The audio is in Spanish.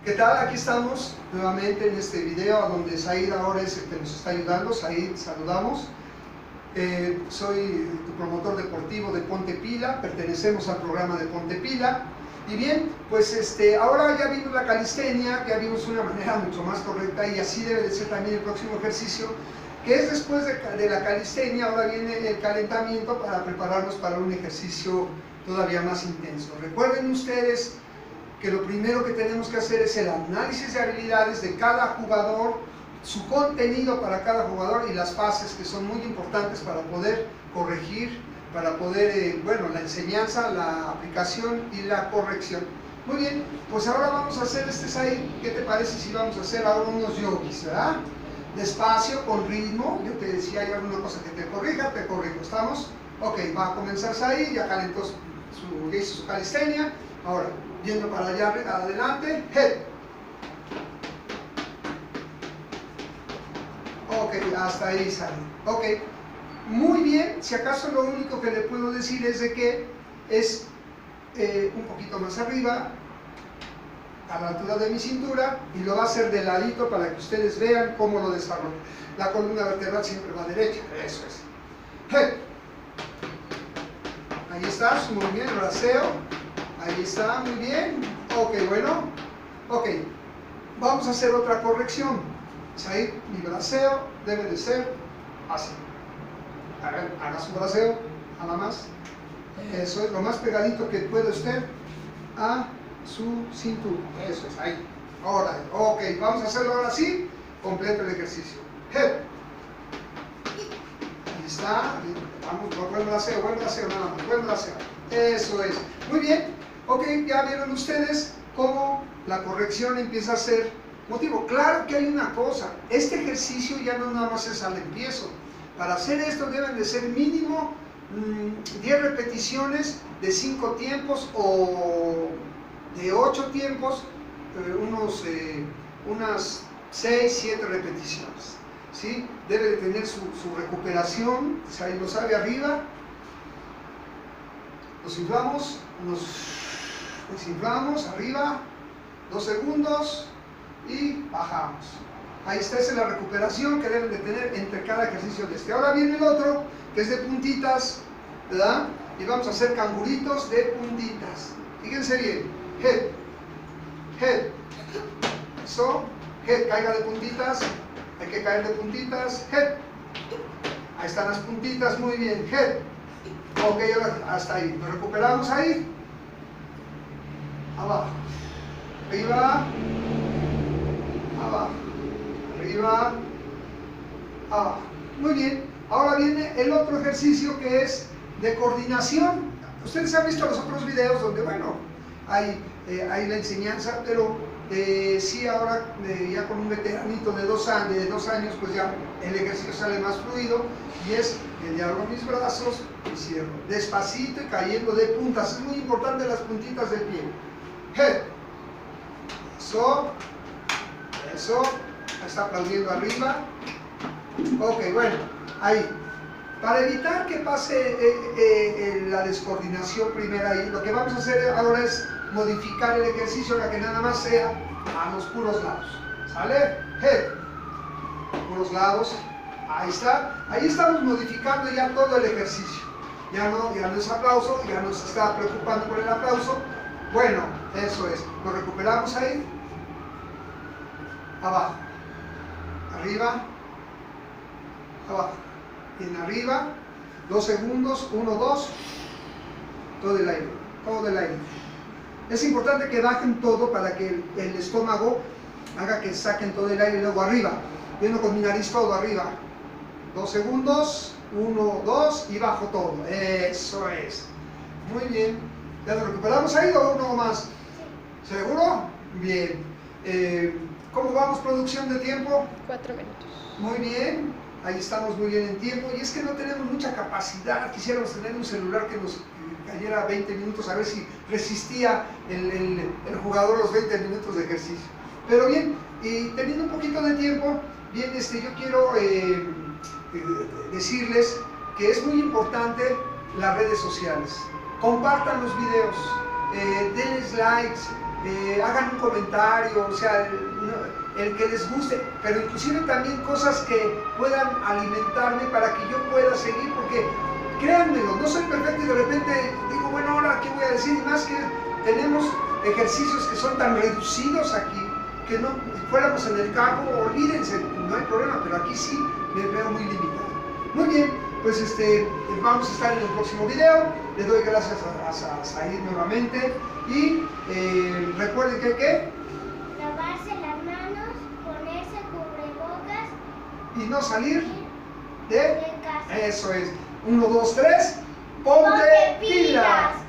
¿Qué tal? Aquí estamos nuevamente en este video donde Said ahora es el que nos está ayudando. Said, saludamos. Soy tu promotor deportivo de Ponte Pila, pertenecemos al programa de Ponte Pila. Y bien, pues ahora ya vimos la calistenia, ya vimos una manera mucho más correcta y así debe de ser también el próximo ejercicio, que es después de la calistenia. Ahora viene el calentamiento para prepararnos para un ejercicio todavía más intenso. Recuerden ustedes que lo primero que tenemos que hacer es el análisis de habilidades de cada jugador, su contenido para cada jugador y las fases que son muy importantes para poder corregir, para poder, la enseñanza, la aplicación y la corrección. Muy bien, pues ahora vamos a hacer Said, ¿qué te parece si vamos a hacer ahora unos yogis, verdad? Despacio, con ritmo. Yo te decía, hay alguna cosa que te corrija, te corrijo, ¿estamos? Ok, va a comenzar Said, ya calentó su calistenia. Ahora, viendo para allá adelante, head. Ok, hasta ahí sale. Ok, muy bien. Si acaso lo único que le puedo decir es de que es un poquito más arriba, a la altura de mi cintura, y lo va a hacer de ladito para que ustedes vean cómo lo desarrolla. La columna vertebral siempre va derecha, eso es. Head. Ahí está su movimiento, braceo. Ahí está, muy bien. Ok, bueno. Ok, vamos a hacer otra corrección. Said, mi braceo debe de ser así. Haga su braceo, nada más. Eso es lo más pegadito que puede usted a su cintura. Eso es, ahí. Ahora, ok, vamos a hacerlo ahora sí. Completo el ejercicio. Head. Ahí está. Vamos, buen braceo, nada más. Buen braceo. Eso es. Muy bien. Ok, ya vieron ustedes cómo la corrección empieza a ser motivo. Claro que hay una cosa, este ejercicio ya no nada más es al empiezo. Para hacer esto deben de ser mínimo 10 repeticiones de 5 tiempos o de 8 tiempos, unas 6, 7 repeticiones. ¿Sí? Debe de tener su recuperación, ahí lo sabe arriba. Nos inflamos, desinflamos, arriba, 2 segundos y bajamos. Ahí está, esa es la recuperación que deben de tener entre cada ejercicio de este. Ahora viene el otro, que es de puntitas, ¿verdad? Y vamos a hacer canguritos de puntitas. Fíjense bien, head, head, eso, head, caiga de puntitas, hay que caer de puntitas, head. Ahí están las puntitas, muy bien, head. Ok, ahora hasta ahí, nos recuperamos ahí. Abajo, arriba, abajo, arriba, abajo. Muy bien, ahora viene el otro ejercicio que es de coordinación. Ustedes han visto los otros videos donde, hay la enseñanza, pero sí ahora ya con un veteranito de 2 años, pues ya el ejercicio sale más fluido y es el de abro mis brazos y cierro, despacito y cayendo de puntas. Es muy importante las puntitas del pie. Head. Eso, está aplaudiendo arriba. Ok, bueno, ahí. Para evitar que pase la descoordinación primera ahí, lo que vamos a hacer ahora es modificar el ejercicio para que nada más sea a los puros lados. ¿Sale? Head. Puros lados. Ahí está. Ahí estamos modificando ya todo el ejercicio. Ya no es aplauso, ya no se está preocupando por el aplauso. Bueno, eso es. Nos recuperamos ahí. Abajo. Arriba. Abajo. Bien arriba. 2 segundos. 1, 2. Todo el aire. Todo el aire. Es importante que bajen todo para que el estómago haga que saquen todo el aire y luego arriba. Viendo con mi nariz todo arriba. 2 segundos. 1, 2 y bajo todo. Eso es. Muy bien. ¿Ya lo recuperamos ahí o uno más? ¿Seguro? Bien. ¿Cómo vamos, producción de tiempo? 4 minutos. Muy bien. Ahí estamos muy bien en tiempo. Y es que no tenemos mucha capacidad. Quisiéramos tener un celular que nos cayera 20 minutos a ver si resistía el jugador los 20 minutos de ejercicio. Pero bien, y teniendo un poquito de tiempo, bien, yo quiero decirles que es muy importante las redes sociales. Compartan los videos, denles likes, hagan un comentario, o sea, el que les guste, pero inclusive también cosas que puedan alimentarme para que yo pueda seguir, porque créanmelo, no soy perfecto y de repente digo, bueno, ahora qué voy a decir, y más que tenemos ejercicios que son tan reducidos aquí, que no fuéramos en el campo, olvídense, no hay problema, pero aquí sí me veo muy limitado. Muy bien, pues vamos a estar en el próximo video. Les doy gracias a Said nuevamente y recuerden que lavarse las manos, ponerse cubrebocas y no salir de casa. Eso es. 1, 2, 3. ¡Ponte pilas!